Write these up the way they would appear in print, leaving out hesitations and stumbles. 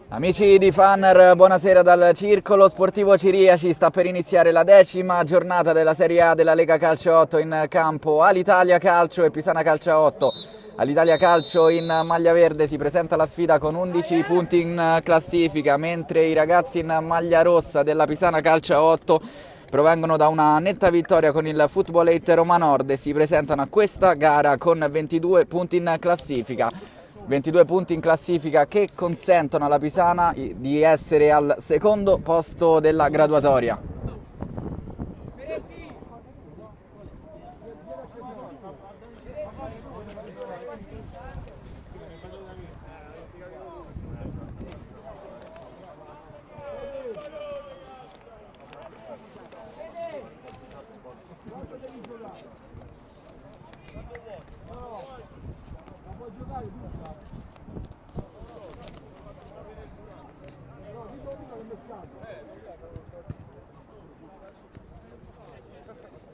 Amici di Fanner, buonasera dal Circolo Sportivo Ciriaci. Sta per iniziare la 10ª giornata della Serie A della Lega Calcio 8 in campo Alitalia Calcio e Pisana Calcio 8. Alitalia Calcio in maglia verde si presenta alla sfida con 11 punti in classifica, mentre i ragazzi in maglia rossa della Pisana Calcio 8 provengono da una netta vittoria con il Football 8 Roma Nord e si presentano a questa gara con 22 punti in classifica. 22 punti in classifica che consentono alla Pisana di essere al secondo posto della graduatoria.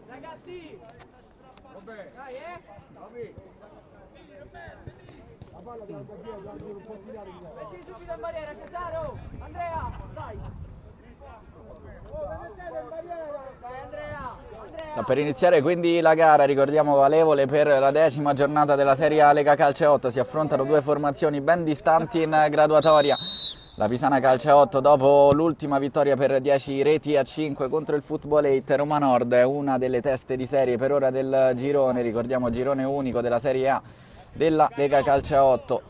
Ragazzi, vabbè, dai, la palla da un po' tirare. Metti subito in barriera, Cesaro, Andrea, dai. Mettete in barriera. Dai, Andrea. Sta per iniziare quindi la gara, ricordiamo valevole per la 10ª giornata della Serie A Lega Calcio 8. Si affrontano due formazioni ben distanti in graduatoria. La Pisana Calcio 8, dopo l'ultima vittoria per 10 reti a 5 contro il Football 8 Roma Nord, è una delle teste di serie per ora del girone, ricordiamo girone unico della Serie A della Lega Calcio 8.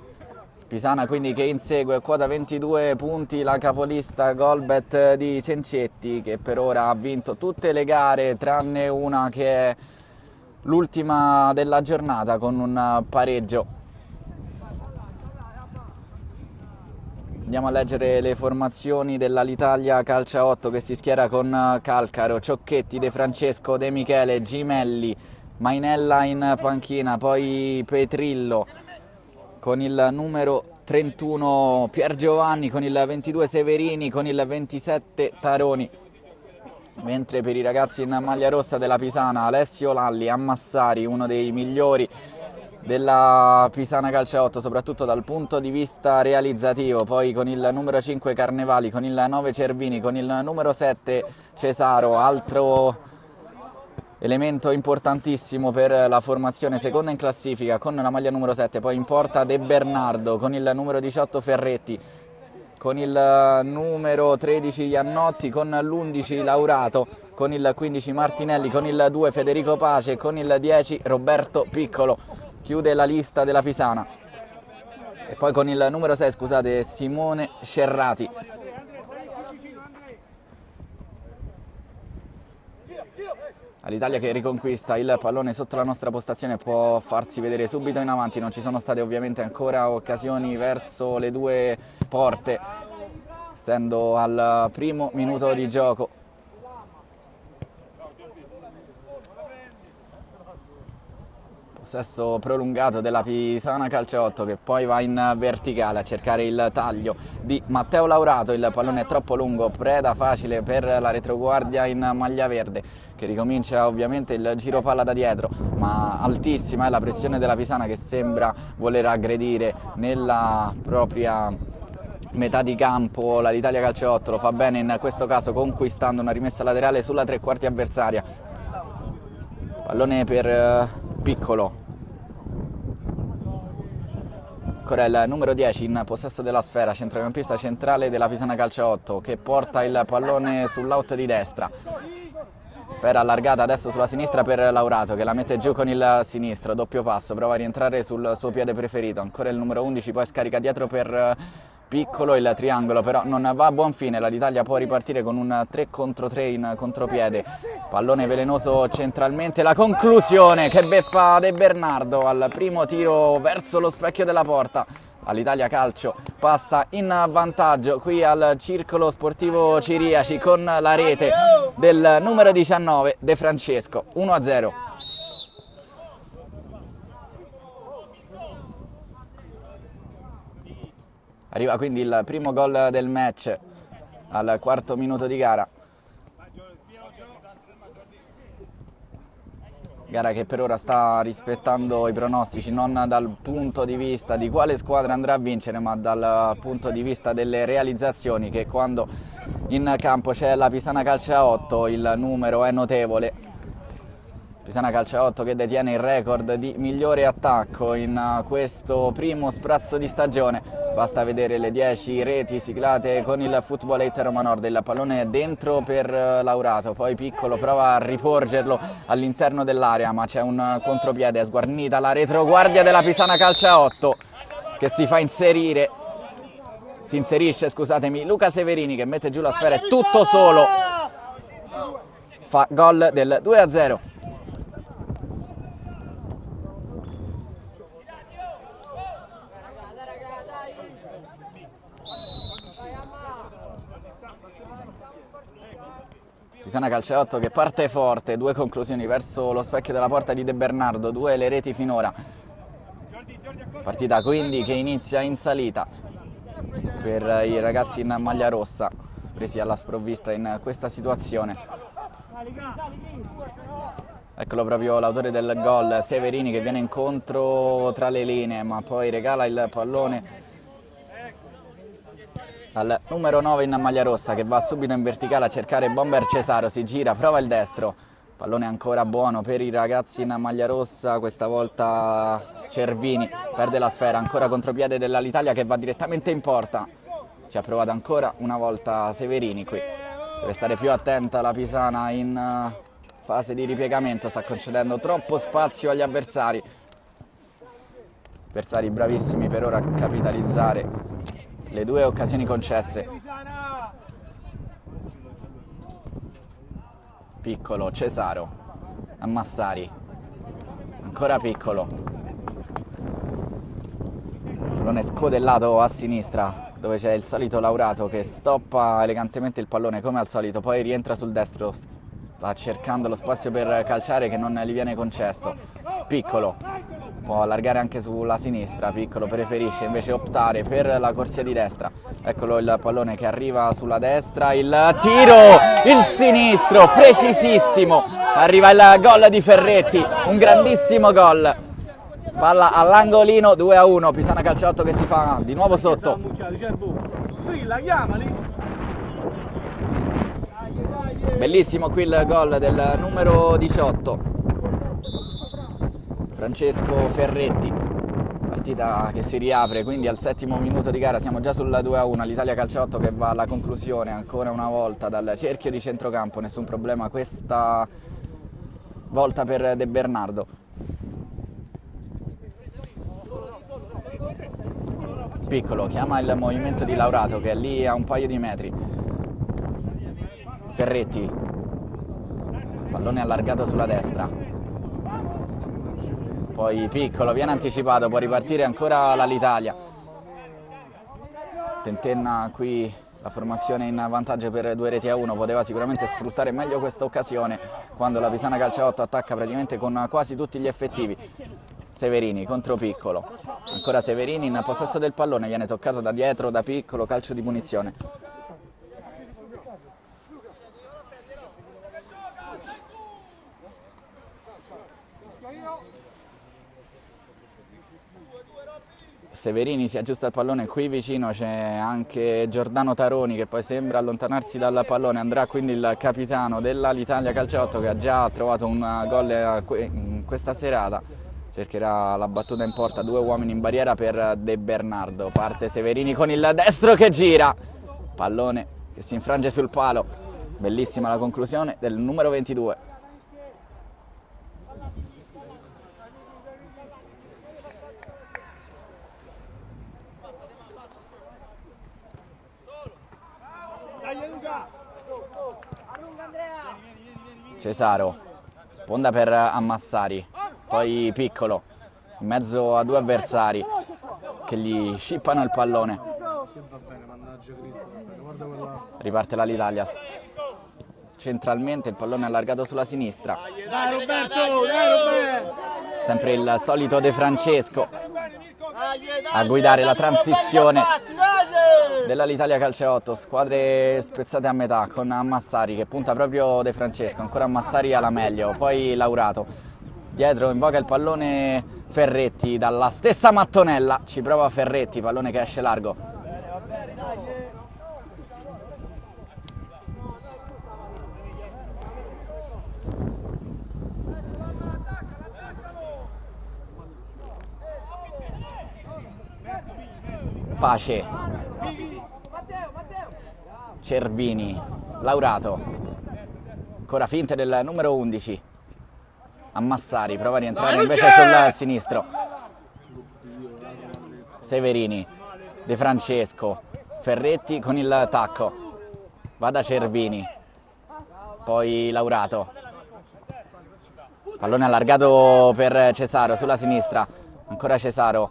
Pisana quindi che insegue quota 22 punti la capolista Golbet di Cencetti, che per ora ha vinto tutte le gare tranne una che è l'ultima della giornata con un pareggio. Andiamo a leggere le formazioni dell'Alitalia Calcio 8 che si schiera con Calcaro, Ciocchetti, De Francesco, De Michele, Gimelli, Mainella in panchina, poi Petrillo con il numero 31 Pier Giovanni, con il 22 Severini, con il 27 Taroni. Mentre per i ragazzi in maglia rossa della Pisana, Alessio Lalli, Ammassari, uno dei migliori della Pisana Calcio 8, soprattutto dal punto di vista realizzativo, poi con il numero 5 Carnevali, con il 9 Cervini, con il numero 7 Cesaro, altro elemento importantissimo per la formazione seconda in classifica con la maglia numero 7, poi in porta De Bernardo, con il numero 18 Ferretti, con il numero 13 Iannotti, con l'11 Laurato, con il 15 Martinelli, con il 2 Federico Pace, con il 10 Roberto Piccolo. Chiude la lista della Pisana. E poi con il numero 6, scusate, Simone Scerrati. All'Italia che riconquista il pallone sotto la nostra postazione, può farsi vedere subito in avanti, non ci sono state ovviamente ancora occasioni verso le due porte, essendo al primo minuto di gioco. Possesso prolungato della Pisana Calcio 8 che poi va in verticale a cercare il taglio di Matteo Laurato. Il pallone è troppo lungo, preda facile per la retroguardia in maglia verde, che ricomincia ovviamente il giro palla da dietro, ma altissima è la pressione della Pisana, che sembra voler aggredire nella propria metà di campo. L'Italia Calcio 8 lo fa bene in questo caso, conquistando una rimessa laterale sulla tre quarti avversaria. Pallone per Piccolo, ancora il numero 10 in possesso della sfera, centrocampista centrale della Pisana Calcio 8, che porta il pallone sull'out di destra. Sfera allargata adesso sulla sinistra per Laurato, che la mette giù con il sinistro, doppio passo, prova a rientrare sul suo piede preferito. Ancora il numero 11, poi scarica dietro per Piccolo, il triangolo però non va a buon fine. L'Italia può ripartire con un 3 contro 3 in contropiede. Pallone velenoso centralmente, la conclusione che beffa De Bernardo al primo tiro verso lo specchio della porta. All'Italia Calcio passa in vantaggio qui al Circolo Sportivo Ciriaci con la rete del numero 19 De Francesco, 1-0. Arriva quindi il primo gol del match al quarto minuto di gara. gara che per ora sta rispettando i pronostici, non dal punto di vista di quale squadra andrà a vincere, ma dal punto di vista delle realizzazioni, che quando in campo c'è la Pisana Calcio a 8 il numero è notevole. Pisana Calcio a 8 che detiene il record di migliore attacco in questo primo sprazzo di stagione. Basta vedere le 10 reti siglate con il Football 8 Roma Nord. Il pallone è dentro per Laurato, poi Piccolo prova a riporgerlo all'interno dell'area, ma c'è un contropiede, è sguarnita la retroguardia della Pisana Calcio a 8 che si inserisce, scusatemi, Luca Severini che mette giù la sfera, è tutto solo, fa gol del 2-0. Pisana Calcio a 8 che parte forte, 2 conclusioni verso lo specchio della porta di De Bernardo, 2 le reti finora. Partita quindi che inizia in salita per i ragazzi in maglia rossa, presi alla sprovvista in questa situazione. Eccolo proprio l'autore del gol, Severini, che viene incontro tra le linee, ma poi regala il pallone al numero 9 in maglia rossa, che va subito in verticale a cercare Bomber Cesaro, si gira, prova il destro, pallone ancora buono per i ragazzi in maglia rossa, questa volta Cervini perde la sfera, ancora contropiede dell'Italia che va direttamente in porta. Ci ha provato ancora una volta Severini qui, deve stare più attenta la Pisana in fase di ripiegamento, sta concedendo troppo spazio agli avversari. Avversari bravissimi per ora a capitalizzare le 2 occasioni concesse. Piccolo, Cesaro, Ammassari, ancora Piccolo. Pallone scodellato a sinistra, dove c'è il solito Laurato che stoppa elegantemente il pallone come al solito, poi rientra sul destro, sta cercando lo spazio per calciare che non gli viene concesso. Piccolo può allargare anche sulla sinistra, Piccolo preferisce invece optare per la corsia di destra. Eccolo il pallone che arriva sulla destra, il tiro, il sinistro, precisissimo, arriva il gol di Ferretti, un grandissimo gol, palla all'angolino, 2-1, Pisana Calcio 8 che si fa di nuovo sotto. Bellissimo qui il gol del numero 18, Francesco Ferretti. Partita che si riapre quindi al 7° minuto di gara, siamo già sul 2-1, l'Italia Calcio 8 che va alla conclusione ancora una volta dal cerchio di centrocampo, nessun problema questa volta per De Bernardo. Piccolo chiama il movimento di Laurato che è lì a un paio di metri. Ferretti, pallone allargato sulla destra, poi Piccolo viene anticipato, può ripartire ancora l'Italia. Tentenna qui la formazione in vantaggio per 2-1, poteva sicuramente sfruttare meglio questa occasione quando la Pisana Calcio 8 attacca praticamente con quasi tutti gli effettivi. Severini contro Piccolo, ancora Severini in possesso del pallone, viene toccato da dietro da Piccolo, calcio di punizione. Severini si aggiusta il pallone, qui vicino c'è anche Giordano Taroni che poi sembra allontanarsi dal pallone, andrà quindi il capitano dell'Italia Calcio 8 che ha già trovato un gol in questa serata, cercherà la battuta in porta, 2 uomini in barriera per De Bernardo, parte Severini con il destro che gira, pallone che si infrange sul palo, bellissima la conclusione del numero 22. Cesaro, sponda per Ammassari, poi Piccolo, in mezzo a 2 avversari che gli scippano il pallone. Riparte l'Italia, centralmente il pallone allargato sulla sinistra. Sempre il solito De Francesco a guidare la transizione dell'Italia Calcio 8, squadre spezzate a metà con Ammassari che punta proprio De Francesco, ancora Ammassari alla meglio, poi Laurato, Dietro invoca il pallone Ferretti dalla stessa mattonella, ci prova Ferretti, pallone che esce largo. Pace, Cervini, Laurato, ancora finte del numero 11, Ammassari, prova a rientrare invece sul sinistro, Severini, De Francesco, Ferretti con il tacco, va da Cervini, poi Laurato, pallone allargato per Cesaro sulla sinistra, ancora Cesaro,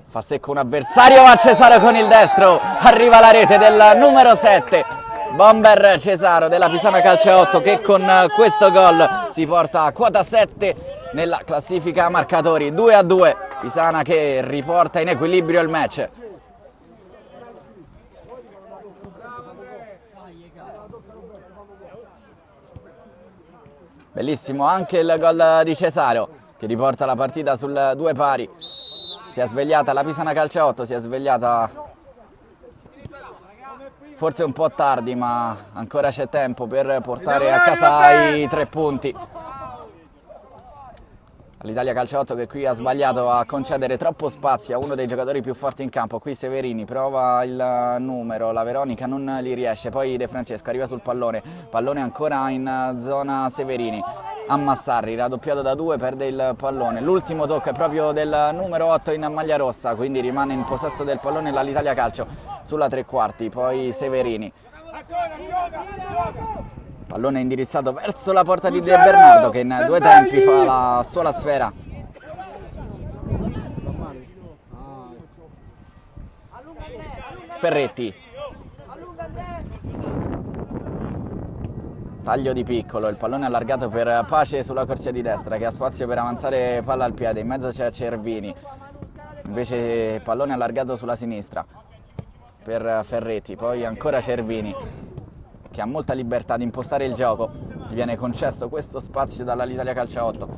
fa secco un avversario, va Cesaro con il destro, arriva la rete del numero 7, Bomber Cesaro della Pisana Calcio 8 che con questo gol si porta a quota 7 nella classifica marcatori, 2-2, Pisana che riporta in equilibrio il match. Bellissimo anche il gol di Cesaro che riporta la partita sul 2 pari. Si è svegliata la Pisana Calcio 8, si è svegliata forse un po' tardi, ma ancora c'è tempo per portare a casa i 3 punti. L'Italia Calcio 8 che qui ha sbagliato a concedere troppo spazio a uno dei giocatori più forti in campo. Qui Severini prova il numero, la Veronica non gli riesce, poi De Francesco arriva sul pallone, pallone ancora in zona Severini. Ammassarri, raddoppiato da 2, perde il pallone. L'ultimo tocco è proprio del numero 8 in maglia rossa, quindi rimane in possesso del pallone l'Italia Calcio sulla 3/4, poi Severini. Pallone indirizzato verso la porta di De Bernardo che in 2 tempi fa la sola sfera. Ferretti. Taglio di Piccolo, il pallone allargato per Pace sulla corsia di destra che ha spazio per avanzare palla al piede, in mezzo c'è Cervini, invece pallone allargato sulla sinistra per Ferretti, poi ancora Cervini che ha molta libertà di impostare il gioco, gli viene concesso questo spazio dall'Italia Calcio 8.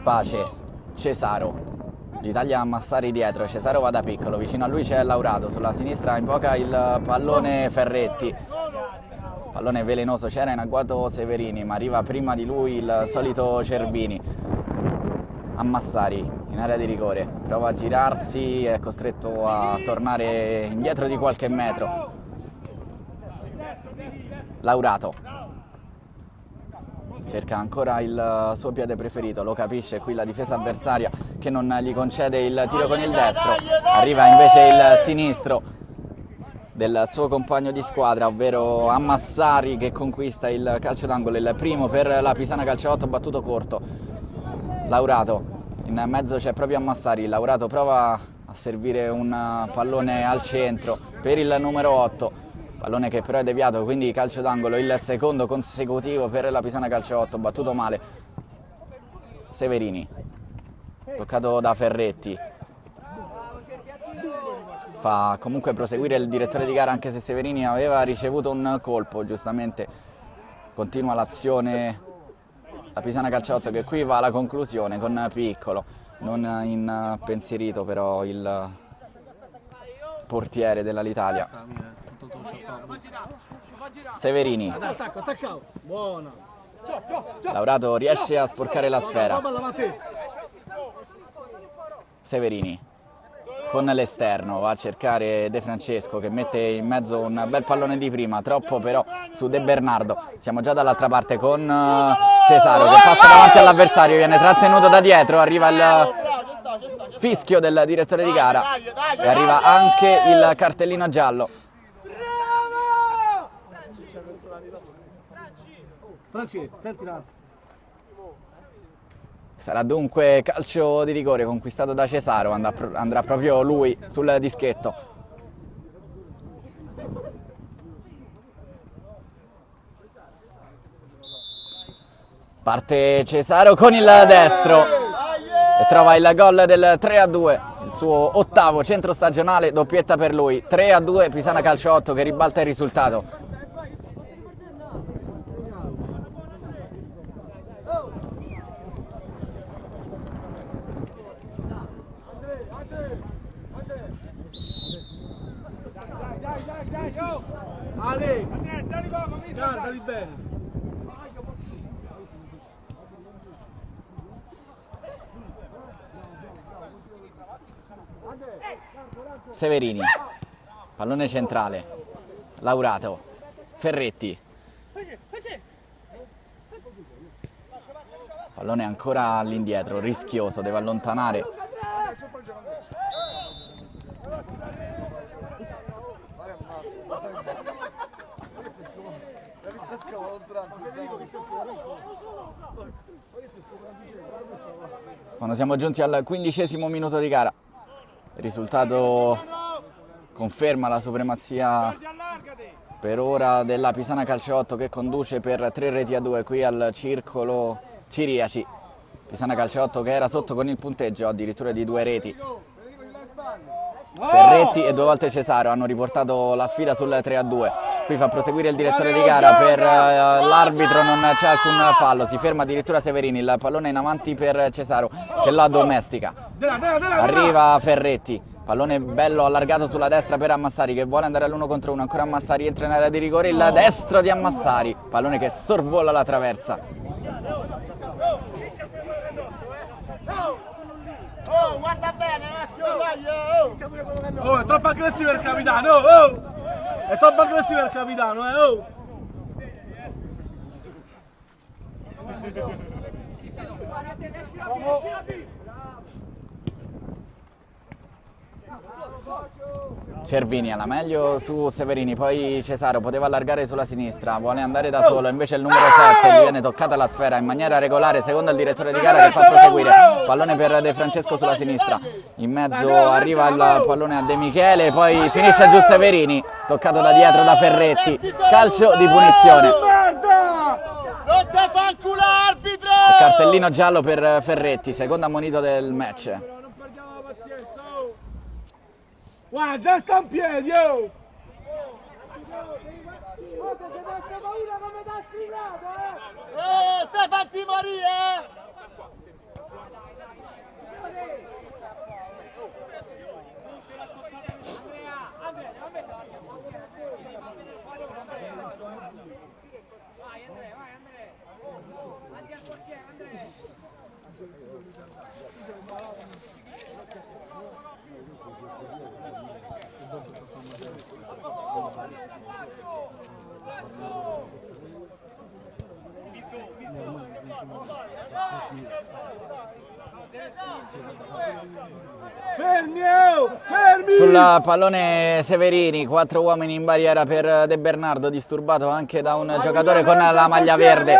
Pace, Cesaro, l'Italia Ammassari dietro, Cesaro va da Piccolo, vicino a lui c'è Laurato, sulla sinistra invoca il pallone Ferretti, pallone velenoso, c'era in agguato Severini ma arriva prima di lui il solito Cervini. Ammassari in area di rigore, prova a girarsi, è costretto a tornare indietro di qualche metro. Laurato cerca ancora il suo piede preferito, lo capisce qui la difesa avversaria che non gli concede il tiro con il destro, arriva invece il sinistro del suo compagno di squadra, ovvero Ammassari, che conquista il calcio d'angolo, il primo per la Pisana Calcio 8, battuto corto. Laurato, in mezzo c'è proprio Ammassari, Laurato prova a servire un pallone al centro per il numero 8, pallone che però è deviato, quindi calcio d'angolo, il secondo consecutivo per la Pisana Calcio 8, battuto male. Severini, toccato da Ferretti, fa comunque proseguire il direttore di gara anche se Severini aveva ricevuto un colpo, giustamente continua l'azione la Pisana Calcio 8 che qui va alla conclusione con Piccolo, non impensierito però il portiere dell'Italia. Severini, Laurato riesce a sporcare la sfera. Severini con l'esterno va a cercare De Francesco che mette in mezzo un bel pallone di prima, troppo però su De Bernardo. Siamo già dall'altra parte con Cesaro che passa davanti all'avversario, viene trattenuto da dietro, arriva il fischio del direttore di gara e arriva anche il cartellino giallo. Sarà dunque calcio di rigore conquistato da Cesaro, andrà proprio lui sul dischetto. Parte Cesaro con il destro e trova il gol del 3-2, il suo 8º centro stagionale, doppietta per lui. 3-2 Pisana Calcio 8 che ribalta il risultato. Ale! Cantali bene! Severini, pallone centrale, Laurato, Ferretti, pallone ancora all'indietro, rischioso, deve allontanare. Quando siamo giunti al 15° minuto di gara, il risultato conferma la supremazia per ora della Pisana Calciotto, che conduce per 3-2 qui al circolo Ciriaci. Pisana Calciotto che era sotto con il punteggio addirittura di 2 reti. Ferretti e 2 volte Cesaro hanno riportato la sfida sul 3-2. Qui fa proseguire il direttore di gara, per l'arbitro non c'è alcun fallo, si ferma addirittura Severini, il pallone in avanti per Cesaro che la domestica. Arriva Ferretti, pallone bello allargato sulla destra per Ammassari che vuole andare all'1 contro 1, ancora Ammassari entra in area di rigore, il destro di Ammassari, pallone che sorvola la traversa. Oh, guarda bene, dai, Oh, è troppo aggressivo il capitano, oh! È troppo aggressivo il capitano, oh! Cervini alla meglio su Severini, poi Cesaro poteva allargare sulla sinistra, vuole andare da solo, invece il numero 7 gli viene toccata la sfera in maniera regolare, secondo il direttore di gara che fa proseguire. Pallone per De Francesco sulla sinistra, in mezzo arriva il pallone a De Michele, poi finisce giù Severini, toccato da dietro da Ferretti, calcio di punizione. non te fa il culo, arbitro! Cartellino giallo per Ferretti, secondo ammonito del match. Non perdiamo la pazienza, oh! Guarda, già sta in piedi, oh! Te fatti morire! Fermi, oh! Fermi! Sul pallone Severini, 4 uomini in barriera per De Bernardo, disturbato anche da un giocatore con la maglia verde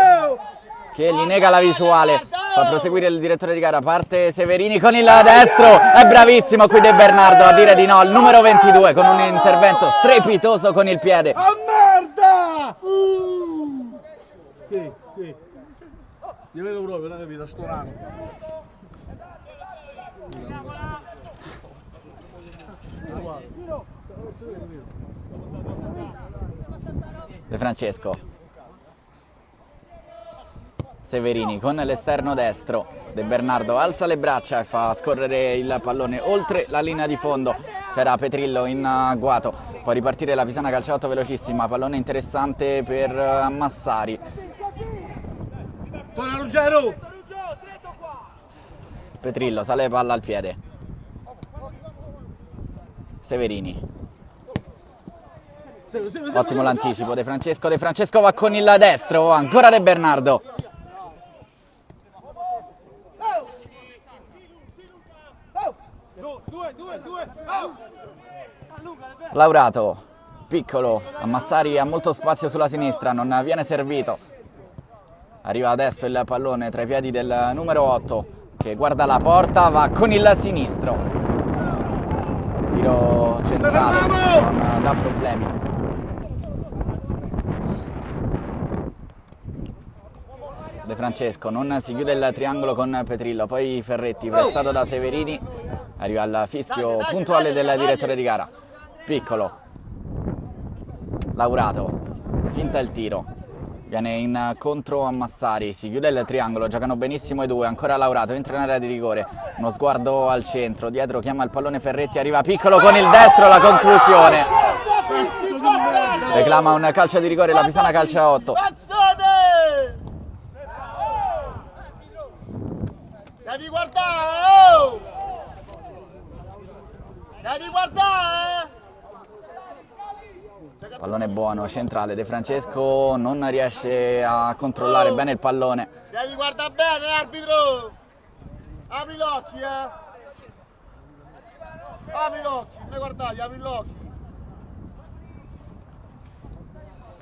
che gli nega la visuale. Fa proseguire il direttore di gara, parte Severini con il destro, è bravissimo qui De Bernardo a dire di no, il numero 22 con un intervento strepitoso con il piede. A merda! Sì. Io vedo proprio, la capito, sto rano. De Francesco, Severini con l'esterno destro, De Bernardo alza le braccia e fa scorrere il pallone oltre la linea di fondo. C'era Petrillo in agguato, può ripartire la Pisana Calciotto velocissima, pallone interessante per Ammassari. Torna Ruggero! Petrillo sale palla al piede. Severini, ottimo l'anticipo De Francesco va con il destro, ancora De Bernardo. Laurato, piccolo, Ammassari ha molto spazio sulla sinistra, non viene servito. Arriva adesso il pallone tra i piedi del numero 8 che guarda la porta, va con il sinistro. Tiro centrale, non dà problemi. De Francesco non si chiude il triangolo con Petrillo, poi Ferretti pressato da Severini, arriva al fischio puntuale del direttore di gara. Piccolo, Laurato, finta il tiro, viene in contro Ammassari, si chiude il triangolo, giocano benissimo i due, ancora Laurato, entra in area di rigore, uno sguardo al centro, dietro chiama il pallone Ferretti, arriva Piccolo con il destro, la conclusione. reclama un calcio di rigore la Pisana Calcio a 8. Azione! Devi guardare! Oh! Devi guardare! Pallone buono, centrale, De Francesco non riesce a controllare bene il pallone. Devi guardare bene, arbitro! Apri gli occhi, Apri gli occhi, non mi guardate, apri gli occhi!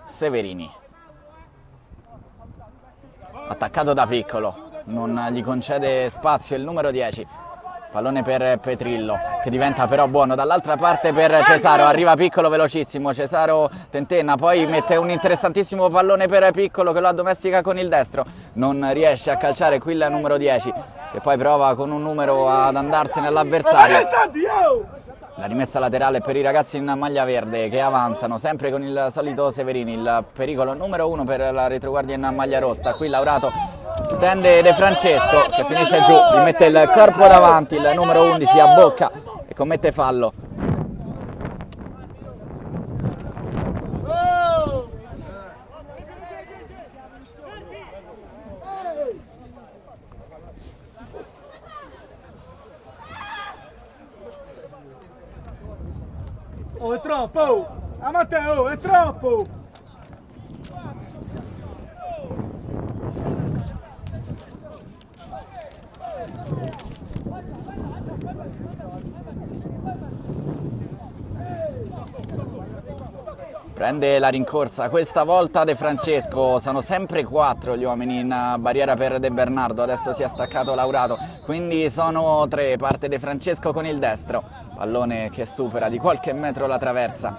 Severini, attaccato da Piccolo, non gli concede spazio il numero 10. Pallone per Petrillo, che diventa però buono. Dall'altra parte per Cesaro, arriva Piccolo velocissimo, Cesaro tentenna, poi mette un interessantissimo pallone per Piccolo che lo addomestica con il destro. Non riesce a calciare qui il numero 10, che poi prova con un numero ad andarsene all'avversario. La rimessa laterale per i ragazzi in maglia verde che avanzano, sempre con il solito Severini, il pericolo numero 1 per la retroguardia in maglia rossa. Qui Laurato stende De Francesco che finisce giù, gli mette il corpo davanti, il numero 11 a bocca e commette fallo. Oh, è troppo! A Matteo, è troppo! Prende la rincorsa, questa volta De Francesco, sono sempre 4 gli uomini in barriera per De Bernardo, adesso si è staccato Laurato, quindi sono 3, parte De Francesco con il destro, pallone che supera di qualche metro la traversa.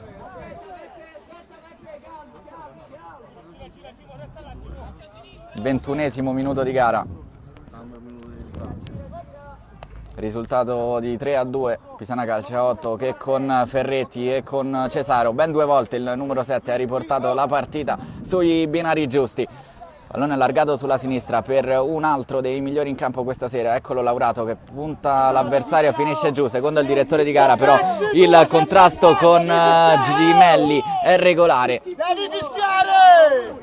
21esimo minuto di gara. Risultato di 3-2, Pisana Calcio a 8 che con Ferretti e con Cesaro ben 2 volte il numero 7 ha riportato la partita sui binari giusti. Pallone allargato sulla sinistra per un altro dei migliori in campo questa sera, eccolo Laurato che punta l'avversario, finisce giù, secondo il direttore di gara però il contrasto con Gimelli è regolare. Devi fischiare!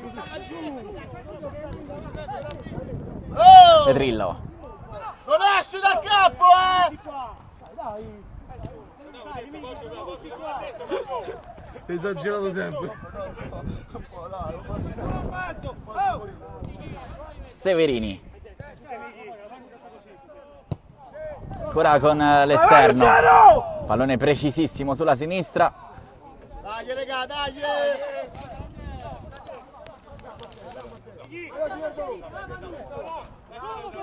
Oh! Petrillo. Non esci dal campo, Esagerato sempre. Severini. Ancora con l'esterno. Pallone precisissimo sulla sinistra. Dai, raga, dai!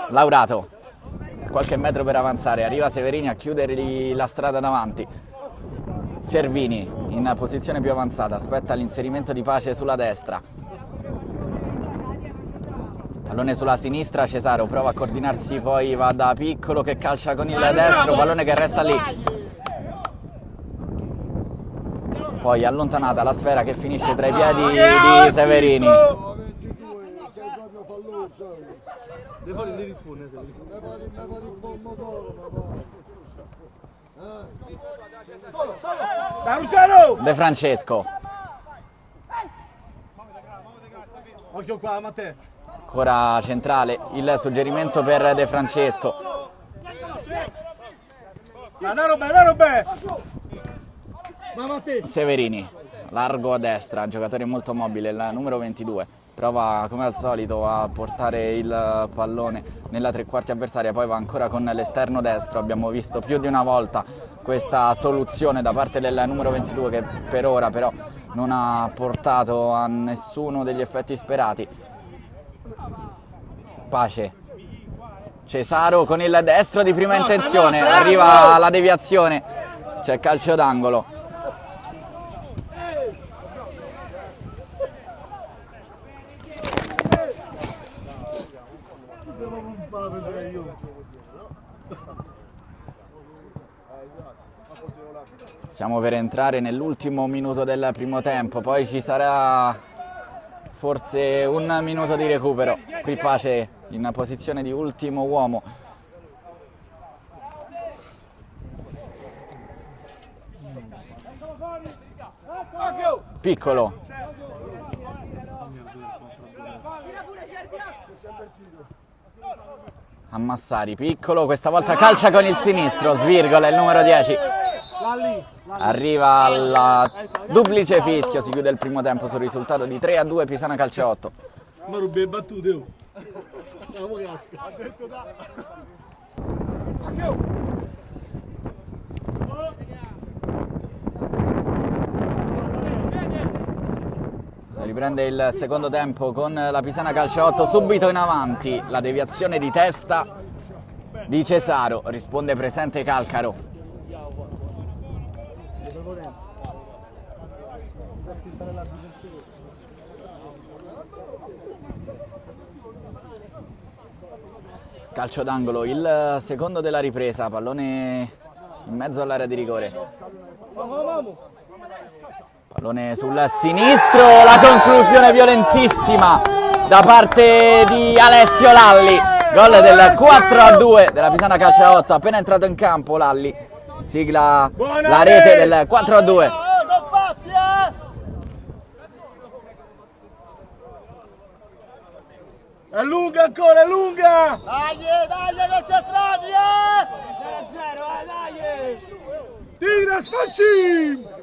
Laurato. Qualche metro per avanzare, arriva Severini a chiudergli la strada davanti. Cervini in posizione più avanzata, aspetta l'inserimento di Pace sulla destra. Pallone sulla sinistra, Cesaro prova a coordinarsi, poi va da Piccolo che calcia con il destro, pallone che resta lì. Poi allontanata la sfera che finisce tra i piedi di Severini. De Francesco. Occhio qua, Matteo. Ancora centrale, il suggerimento per De Francesco. Severini, largo a destra, giocatore molto mobile, il numero 22. Prova come al solito a portare il pallone nella tre quarti avversaria, poi va ancora con l'esterno destro. Abbiamo visto più di una volta questa soluzione da parte del numero 22 che per ora però non ha portato a nessuno degli effetti sperati. Pace. Cesaro con il destro di prima intenzione, arriva la deviazione, c'è calcio d'angolo. Stiamo per entrare nell'ultimo minuto del primo tempo, poi ci sarà forse un minuto di recupero. Qui Pace in posizione di ultimo uomo. Occhio! Piccolo. Ammassari, Piccolo, questa volta calcia con il sinistro, svirgola il numero 10. Arriva al duplice fischio, si chiude il primo tempo sul risultato di 3-2, Pisana Calcio 8. Ma rubi le battute, oh. Ha detto da. Riprende il secondo tempo con la Pisana Calcio 8 subito in avanti, la deviazione di testa di Cesaro, risponde presente Calcaro. Calcio d'angolo, il secondo della ripresa, pallone in mezzo all'area di rigore. Pallone sul sinistro, la conclusione violentissima da parte di Alessio Lalli. Gol del 4-2 della Pisana Calcio 8, appena entrato in campo Lalli sigla la rete del 4-2. È lunga ancora, è lunga! Dai, che c'è strati, 0-0, dai! Tira, sfacci!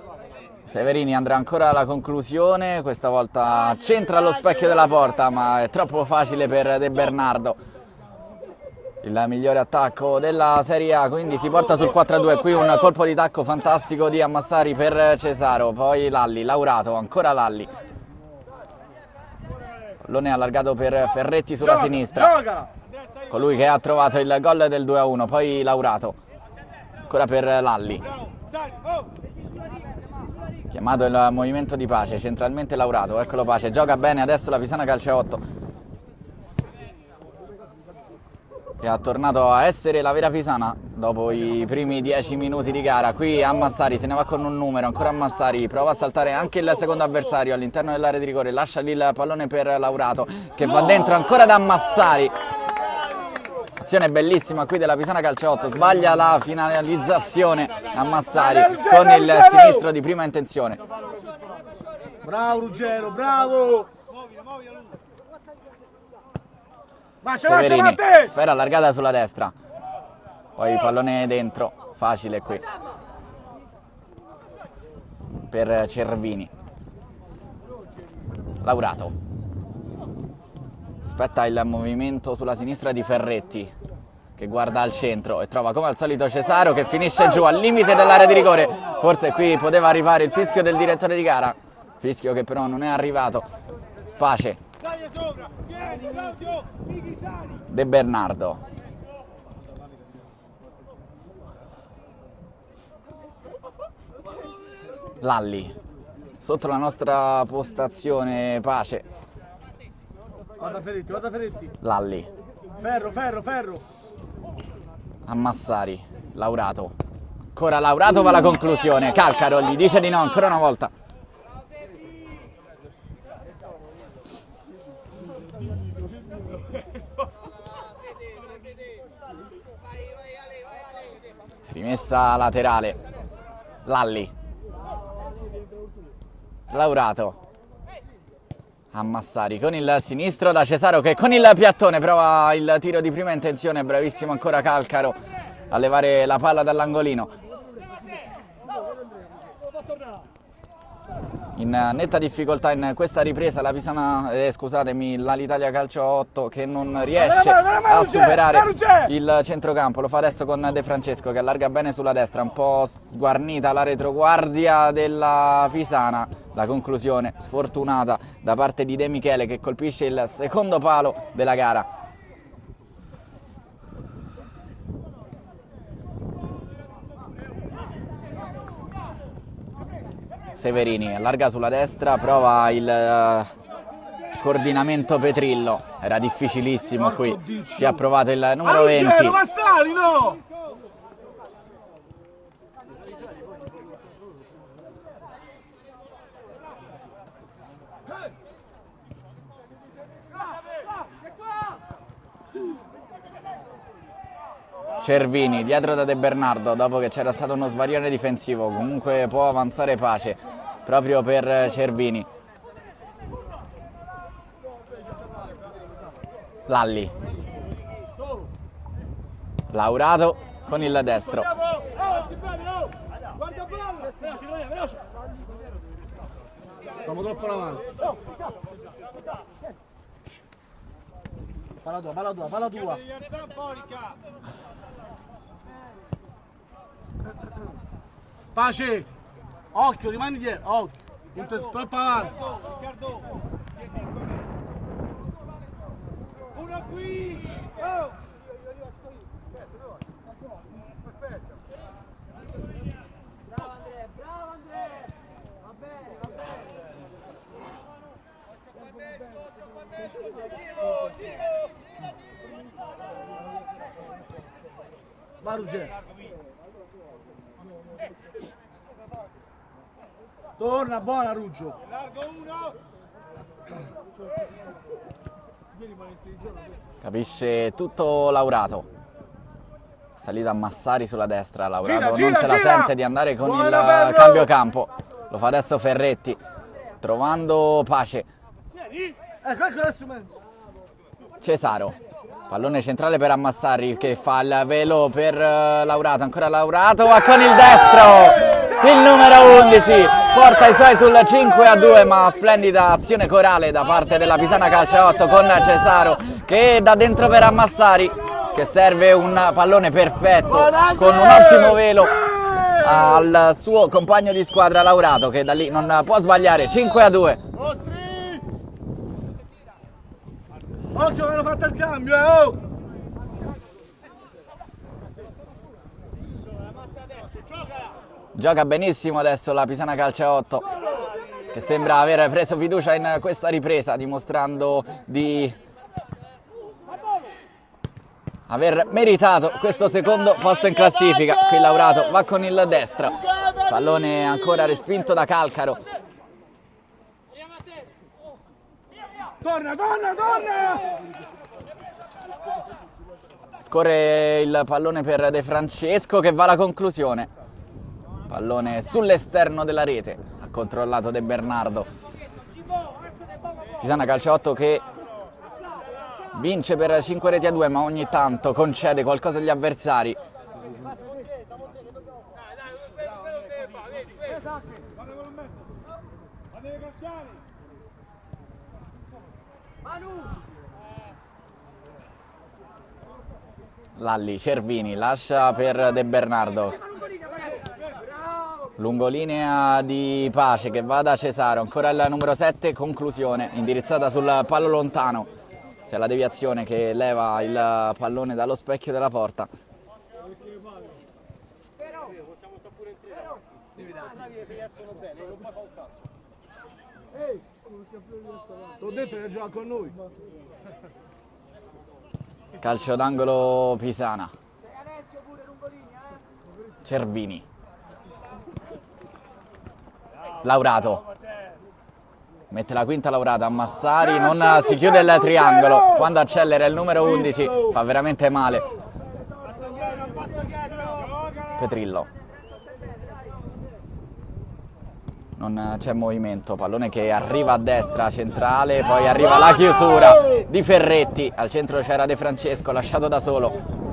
Severini andrà ancora alla conclusione, questa volta centra allo specchio della porta, ma è troppo facile per De Bernardo. Il migliore attacco della Serie A, quindi si porta sul 4-2. Qui un colpo di tacco fantastico di Ammassari per Cesaro, poi Lalli, Laurato, ancora Lalli. Pallone allargato per Ferretti sulla sinistra, colui che ha trovato il gol del 2-1, poi Laurato, ancora per Lalli. Chiamato il movimento di Pace, centralmente Laurato, eccolo Pace, gioca bene adesso la Pisana Calcio 8, che ha tornato a essere la vera Pisana dopo i primi 10 minuti di gara. Qui Ammassari se ne va con un numero, ancora Ammassari, prova a saltare anche il secondo avversario all'interno dell'area di rigore, lascia lì il pallone per Laurato che va dentro ancora da Ammassari. Azione bellissima qui della Pisana Calcio 8, sbaglia la finalizzazione Ammassari con il sinistro di prima intenzione. Bravo Ruggero, bravo! Severini, sfera allargata sulla destra, poi pallone dentro, facile qui per Cervini. Laurato, aspetta il movimento sulla sinistra di Ferretti che guarda al centro e trova come al solito Cesaro che finisce giù al limite dell'area di rigore. Forse qui poteva arrivare il fischio del direttore di gara, fischio che però non è arrivato. Pace, De Bernardo, Lalli, sotto la nostra postazione Pace. Guarda Ferretti. Lalli, Ferro. Ammassari, Laurato, ancora Laurato va alla conclusione, Calcaro gli dice di no ancora una volta. Rimessa laterale, Lalli, Laurato, Ammassari con il sinistro da Cesaro che con il piattone prova il tiro di prima intenzione, bravissimo ancora Calcaro a levare la palla dall'angolino. In netta difficoltà in questa ripresa la Pisana, l'Italia Calcio 8 che non riesce a superare il centrocampo. Lo fa adesso con De Francesco che allarga bene sulla destra, un po' sguarnita la retroguardia della Pisana. La conclusione sfortunata da parte di De Michele che colpisce il secondo palo della gara. Severini allarga sulla destra, prova il coordinamento Petrillo, era difficilissimo qui, ci ha provato il numero 20. Ma sali, no! Cervini dietro da De Bernardo dopo che c'era stato uno svarione difensivo, comunque può avanzare Pace, proprio per Cervini. Lalli, Laurato con il destro. Siamo troppo avanti. Palla tua. Pace, occhio, rimani dietro, occhio, troppo avanti. Uno qui! Oh! Bravo Andrea! Va bene, va bene! Va Ruggero. Torna, buona Ruggio. Capisce tutto Laurato. Salita a Massari sulla destra, Laurato Gira, non se la gira. sente di andare con Buona, il Ferro. cambio campo. Lo fa adesso Ferretti, trovando Pace. Ecco adesso mezzo. Cesaro, pallone centrale per Ammassari che fa il velo per Laurato, ancora Laurato, va con il destro, il numero 11, porta i suoi sul 5-2, ma splendida azione corale da parte della Pisana Calcio 8 con Cesaro che da dentro per Ammassari, che serve un pallone perfetto con un ottimo velo al suo compagno di squadra Laurato, che da lì non può sbagliare. 5-2. Occhio che hanno fatto il cambio, oh! Gioca benissimo adesso la Pisana Calcio 8, che sembra aver preso fiducia in questa ripresa, dimostrando di aver meritato questo secondo posto in classifica. Qui Laurato va con il destro, pallone ancora respinto da Calcaro. Torna! Scorre il pallone per De Francesco che va alla conclusione. Pallone sull'esterno della rete, ha controllato De Bernardo. Pisana Calcio 8 che vince per 5-2, ma ogni tanto concede qualcosa agli avversari. Lalli, Cervini, lascia per De Bernardo. Lungolinea di Pace che va da Cesaro, ancora il numero 7, conclusione, indirizzata sul palo lontano. C'è la deviazione che leva il pallone dallo specchio della porta. T'ho detto che gioca con noi. Calcio d'angolo Pisana. Cervini. Laurato. Mette la quinta Laurato a Massari, non si chiude il triangolo. Quando accelera il numero 11 fa veramente male. Petrillo. Non c'è movimento, pallone che arriva a destra, centrale, poi arriva la chiusura di Ferretti. Al centro c'era De Francesco, lasciato da solo.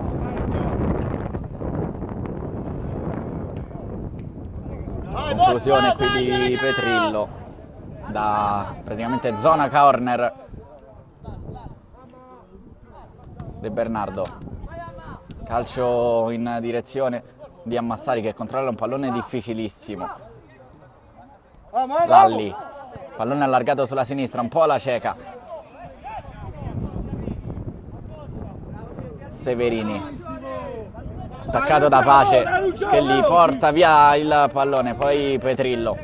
Conclusione qui di Petrillo, da praticamente zona corner. De Bernardo. Calcio in direzione di Ammassari che controlla un pallone difficilissimo. Lalli, pallone allargato sulla sinistra, un po' alla cieca. Severini, attaccato da Pace che gli porta via il pallone, poi Petrillo.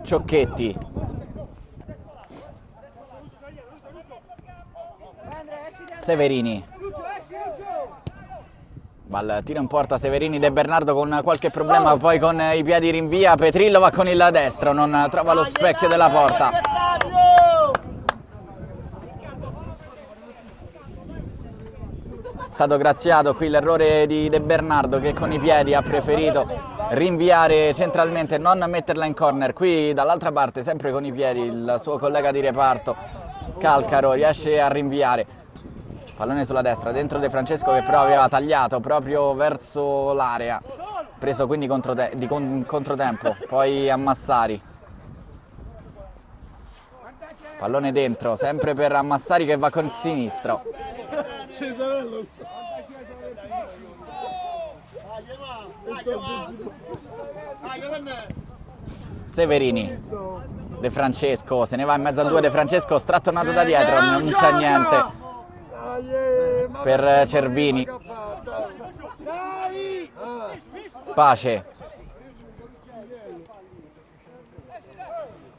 Ciocchetti. Severini. Va tiro in porta Severini, De Bernardo con qualche problema, poi con i piedi rinvia, Petrillo va con il destro, non trova lo specchio della porta. stato graziato qui l'errore di De Bernardo, che con i piedi ha preferito rinviare centralmente, non metterla in corner. Qui dall'altra parte, sempre con i piedi, il suo collega di reparto Calcaro riesce a rinviare. Pallone sulla destra, dentro De Francesco, che però aveva tagliato proprio verso l'area, preso quindi controtempo. Poi a Massari, pallone dentro, sempre per Ammassari, che va con il sinistro. Severini, De Francesco, se ne va in mezzo a due. De Francesco strattonato da dietro, non c'è niente per Cervini. Pace,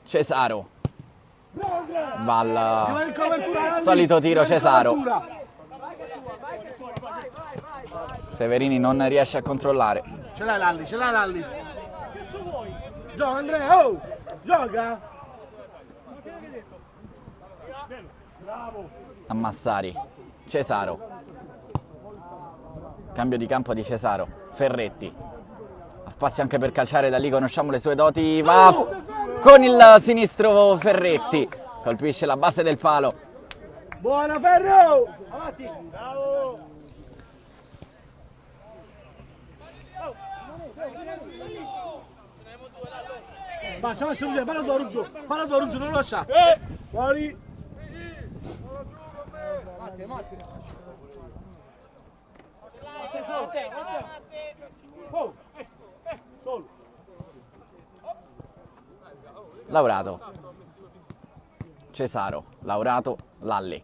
Cesaro, va al solito tiro Cesaro. Severini non riesce a controllare. Ce l'hai Lalli, ce l'hai Lalli. Gioca Andrea, oh! Gioca! Ammassari, Cesaro, cambio di campo di Cesaro. Ferretti, ha spazio anche per calciare, da lì conosciamo le sue doti, va con il sinistro Ferretti, colpisce la base del palo. Buona Ferro! Avanti! Bravo! Basta, basta, parla d'Oruggio, non lo lascia! Fuori! Matti! Laurato, Cesaro, Laurato, Lalli.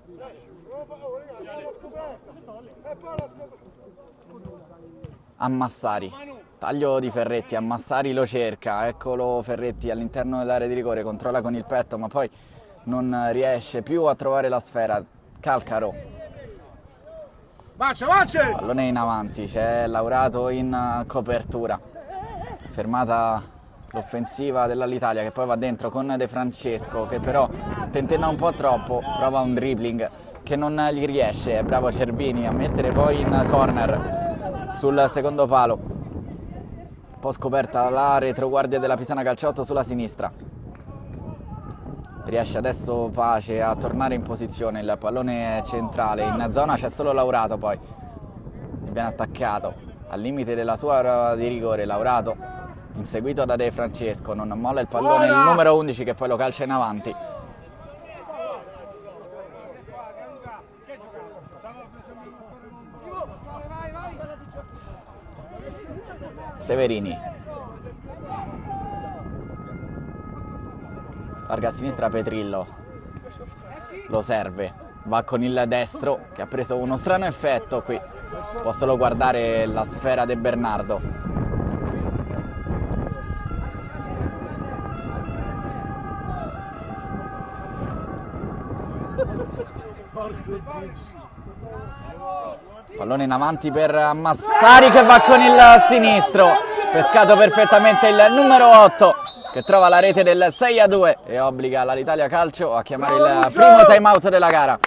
Ammassari, taglio di Ferretti, Ammassari lo cerca, eccolo Ferretti all'interno dell'area di rigore, controlla con il petto ma poi non riesce più a trovare la sfera. Calcaro, pallone in avanti, c'è Laurato in copertura, fermata l'offensiva dell'Italia, che poi va dentro con De Francesco, che però tentenna un po' troppo, prova un dribbling che non gli riesce. È bravo Cervini a mettere poi in corner sul secondo palo. Un po' scoperta la retroguardia della Pisana Calciotto sulla sinistra. Riesce adesso Pace a tornare in posizione, il pallone è centrale, in zona c'è solo Laurato, poi viene attaccato al limite della sua area di rigore. Laurato inseguito da De Francesco, non molla il pallone, il numero 11 che poi lo calcia in avanti. Severini, larga a sinistra Petrillo, lo serve, va con il destro che ha preso uno strano effetto qui, può solo guardare la sfera De Bernardo. Pallone in avanti per Massari, che va con il sinistro, pescato perfettamente il numero 8 che trova la rete del 6-2 e obbliga l'Italia Calcio a chiamare il primo time out della gara.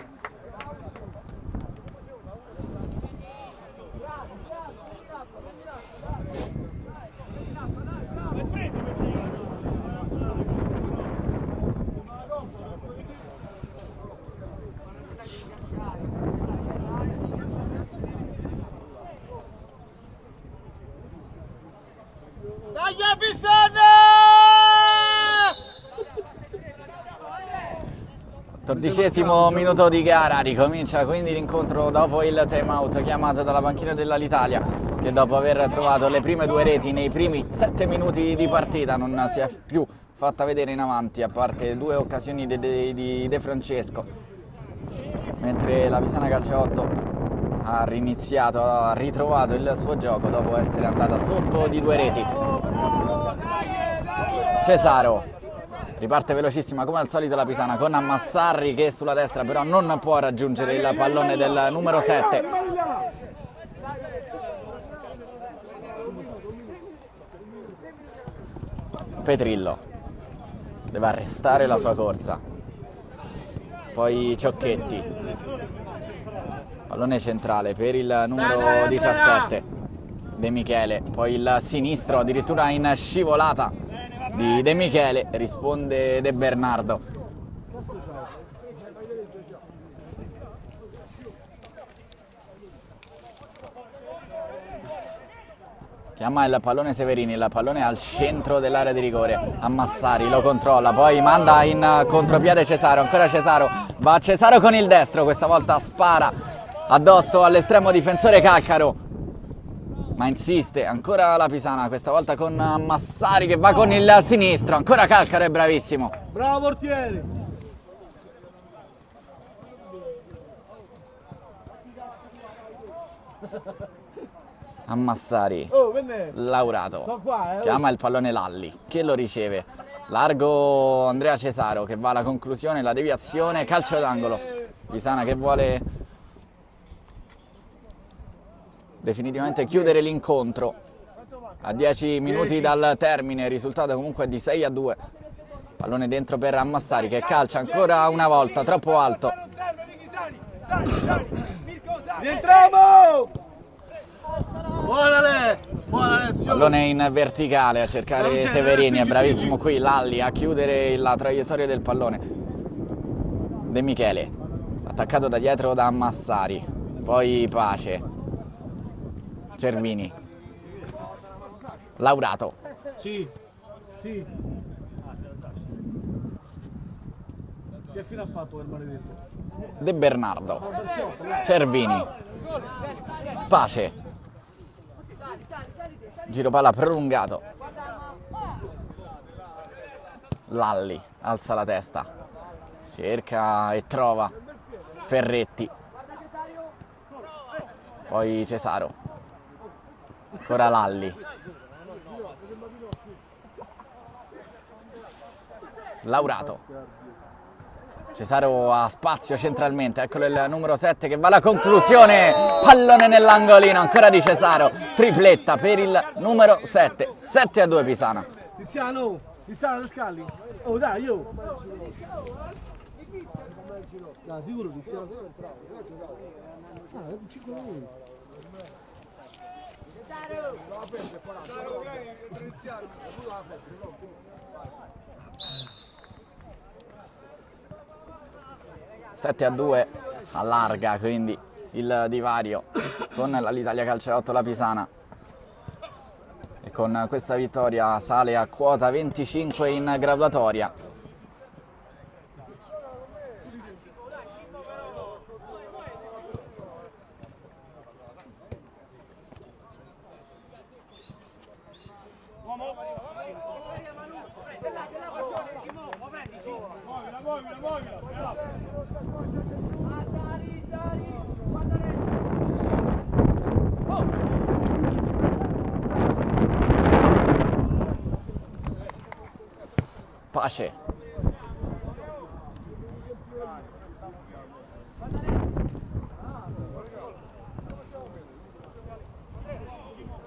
Dodicesimo minuto di gara, ricomincia quindi l'incontro dopo il time out chiamato dalla panchina dell'Italia, che dopo aver trovato le prime due reti nei primi 7 minuti di partita non si è più fatta vedere in avanti, a parte due occasioni di De Francesco, mentre la Pisana Calciotto ha riniziato, ha ritrovato il suo gioco dopo essere andata sotto di 2 reti. Cesaro riparte velocissima come al solito la Pisana, con Ammassarri che sulla destra però non può raggiungere il pallone del numero 7. Petrillo deve arrestare la sua corsa, poi Ciocchetti, Pallone centrale per il numero 17 De Michele, poi il sinistro addirittura in scivolata di De Michele, risponde De Bernardo. Chiama il pallone Severini, il pallone al centro dell'area di rigore, a Massari, lo controlla, poi manda in contropiede Cesaro, ancora Cesaro, va Cesaro con il destro, questa volta spara addosso all'estremo difensore Calcaro, ma insiste, ancora la Pisana, questa volta con Massari che va con il sinistro, ancora Calcaro è bravissimo. Bravo portiere! A Massari, Oh, venne! Laurato, Sto qua, chiama il pallone Lalli, che lo riceve, largo Andrea Cesaro che va alla conclusione, la deviazione, calcio d'angolo, Pisana che vuole definitivamente chiudere l'incontro a 10 minuti dal termine, risultato comunque di 6-2, pallone dentro per Massari che calcia ancora una volta, troppo alto, rientriamo! Buona Ale! Buona Alessio! pallone in verticale a cercare Severini, è bravissimo qui Lalli a chiudere la traiettoria del pallone. De Michele, attaccato da dietro da Massari, poi Pace, Cervini, Laurato, Sì, sì. Che fine ha fatto quel maledetto? De Bernardo, Cervini, Pace, giro palla prolungato, Lalli alza la testa, cerca e trova Ferretti, poi Cesaro, ancora Lalli, Laurato, Cesaro ha spazio centralmente, eccolo il numero 7 che va alla conclusione, pallone nell'angolino, ancora di Cesaro, tripletta per il numero 7, 7-2 Pisana. Tiziano, Tiziano Scalli. Oh dai, io. Dai, sicuro Tiziano. Ah, 5 minuti. 7-2, allarga quindi il divario con l'Italia Calciotto La Pisana e con questa vittoria sale a quota 25 in graduatoria. Sali, guarda adesso. Pace,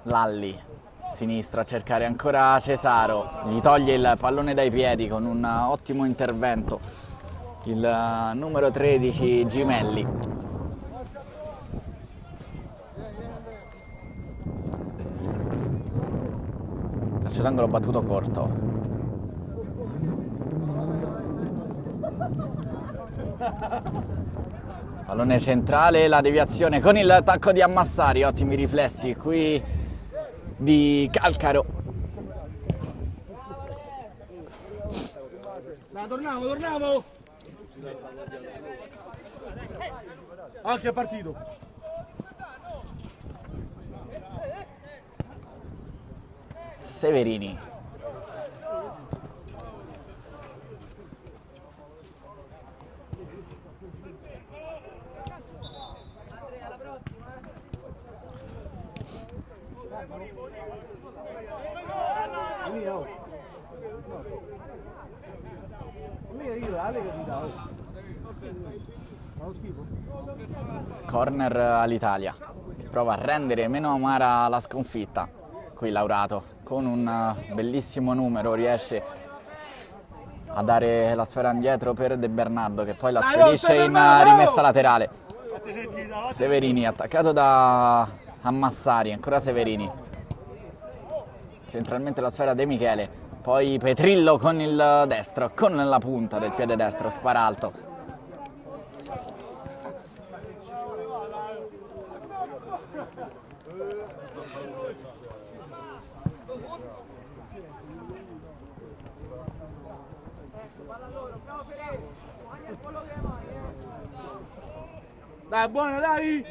Lalli, sinistro a cercare ancora Cesaro, gli toglie il pallone dai piedi con un ottimo intervento il numero 13 Gimelli. Calcio d'angolo battuto corto. Pallone centrale, la deviazione con il tacco di Ammassari, ottimi riflessi qui di Calcaro. Dai, torniamo! Anche è partito. Severini. Corner all'Italia, prova a rendere meno amara la sconfitta. Qui Laurato con un bellissimo numero riesce a dare la sfera indietro per De Bernardo che poi la spedisce in rimessa laterale. Severini attaccato da Ammassari, ancora Severini. Centralmente la sfera De Michele, poi Petrillo con il destro, con la punta del piede destro, spara alto. Dai, buona, dai!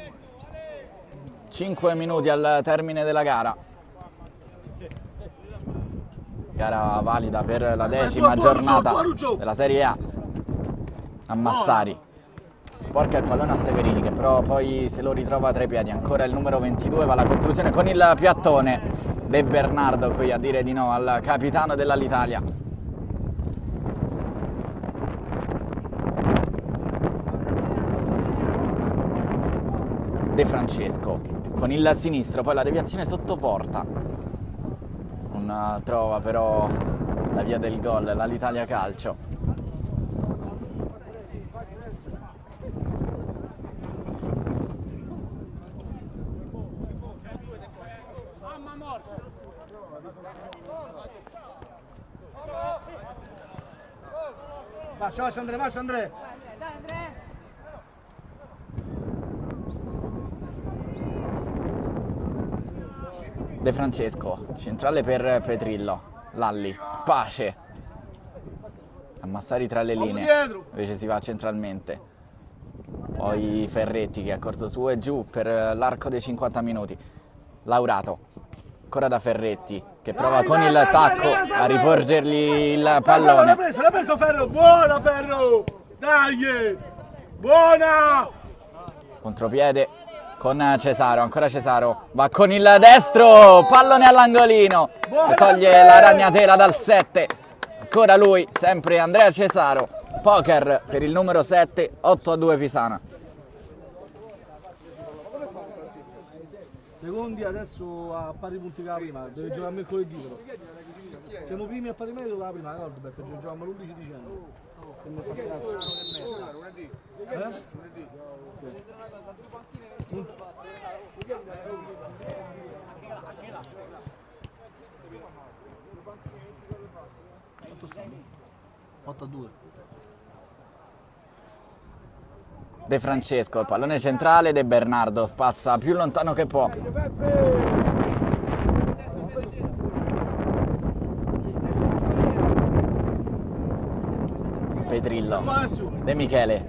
5 minuti al termine della gara. Gara valida per la 10ª giornata della Serie A. Ammassari sporca il pallone a Severini, che però poi se lo ritrova tra i piedi. Ancora il numero 22 va alla conclusione con il piattone. De Bernardo qui a dire di no al capitano dell'Alitalia. De Francesco con il sinistro, poi la deviazione sotto porta. Non trova però la via del gol l'Alitalia Calcio. Marcia Andrea, marcia Andrea! Dai Andrea! De Francesco, centrale per Petrillo. Lalli, Pace. Ammassari tra le linee, invece si va centralmente. Poi Ferretti che ha corso su e giù per l'arco dei 50 minuti. Laurato, ancora da Ferretti che prova con il tacco a riporgergli il pallone. L'ha preso Ferro, buona Ferro! Dai! Buona! Contropiede con Cesaro, ancora Cesaro, va con il destro, pallone all'angolino e toglie la ragnatela dal 7. Ancora lui, sempre Andrea Cesaro, poker per il numero 7, 8-2 Pisana. Secondi adesso a pari punti che la prima, deve giocare mercoledì però. Siamo primi a pari merito la prima, ricordo, perché giochiamo l'11 dicembre. Che mi fa cazzo. Lunedì. De Francesco, il pallone centrale, De Bernardo spazza più lontano che può. Petrillo, De Michele,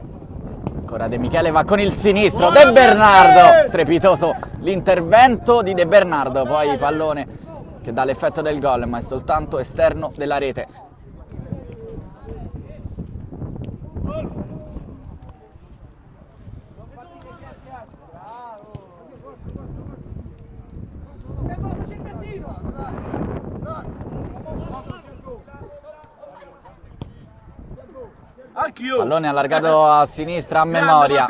ancora De Michele va con il sinistro, De Bernardo, strepitoso l'intervento di De Bernardo, poi pallone che dà l'effetto del gol ma è soltanto esterno della rete. Pallone allargato a sinistra a memoria.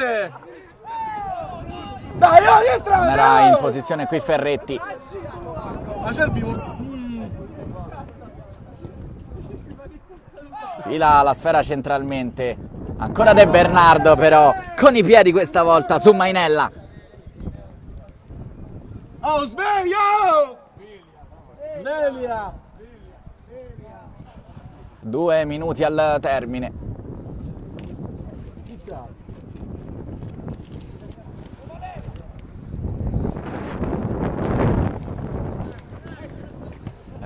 Dai, rientra! Non era in posizione qui Ferretti. Ma c'è il primo. Sfila la sfera centralmente. Ancora De Bernardo però, con i piedi questa volta su Mainella. Oh, sveglia! Sveglia! 2 minuti al termine.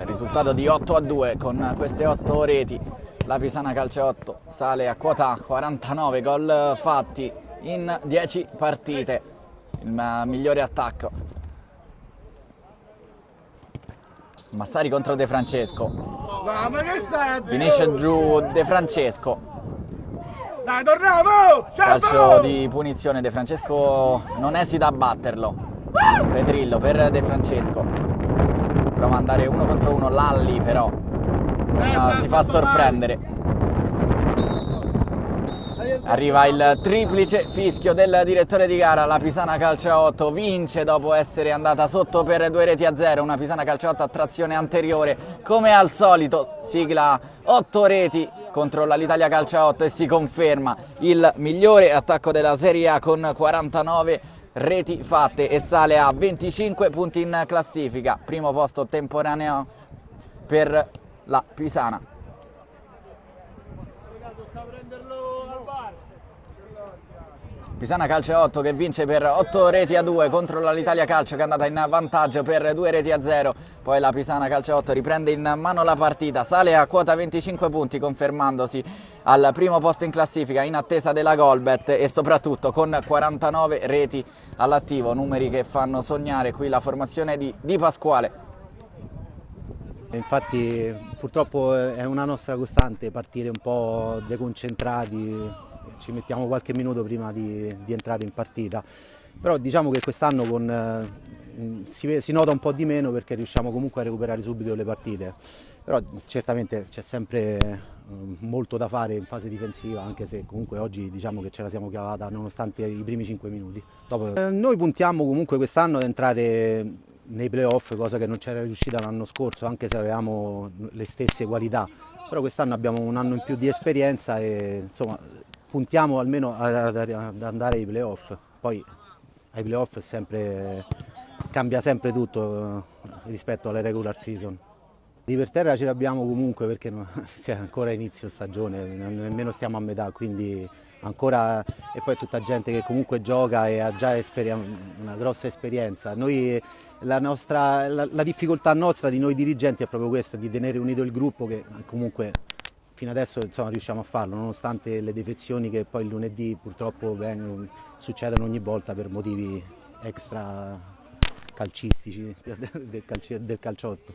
Risultato di 8-2 con queste 8 reti. La Pisana Calciotto sale a quota 49 gol fatti in 10 partite. Il migliore attacco. Massari contro De Francesco. Ma che stai? Finisce giù De Francesco. Dai, torniamo! Calcio di punizione, De Francesco non esita a batterlo. Petrillo per De Francesco. Prova ad andare 1 contro 1, Lalli però si fa sorprendere. Arriva il triplice fischio del direttore di gara. La Pisana Calciaotto vince dopo essere andata sotto per 2-0. Una Pisana Calciaotto a trazione anteriore, come al solito, sigla 8 reti contro l'Italia Calciaotto e si conferma il migliore attacco della Serie A con 49 reti fatte e sale a 25 punti in classifica. Primo posto temporaneo per la Pisana. Pisana Calciaotto che vince per 8-2 contro l'Italia Calcio che è andata in vantaggio per 2-0. Poi la Pisana Calciaotto riprende in mano la partita, sale a quota 25 punti confermandosi al primo posto in classifica in attesa della Golbet e soprattutto con 49 reti all'attivo, numeri che fanno sognare qui la formazione di Pasquale. Infatti purtroppo è una nostra costante partire un po' deconcentrati, ci mettiamo qualche minuto prima di entrare in partita, però diciamo che quest'anno si nota un po' di meno perché riusciamo comunque a recuperare subito le partite, però certamente c'è sempre molto da fare in fase difensiva, anche se comunque oggi diciamo che ce la siamo cavata nonostante i primi 5 minuti. Noi puntiamo comunque quest'anno ad entrare nei playoff, cosa che non c'era riuscita l'anno scorso, anche se avevamo le stesse qualità, però quest'anno abbiamo un anno in più di esperienza e insomma puntiamo almeno ad andare ai playoff. Poi ai playoff cambia sempre tutto rispetto alle regular season. Di per terra ce l'abbiamo comunque perché è ancora inizio stagione, nemmeno stiamo a metà, quindi ancora, e poi è tutta gente che comunque gioca e ha già una grossa esperienza. Noi, la difficoltà nostra di noi dirigenti è proprio questa, di tenere unito il gruppo che comunque fino adesso insomma, riusciamo a farlo, nonostante le defezioni che poi il lunedì purtroppo succedono ogni volta per motivi extra calcistici del calciotto.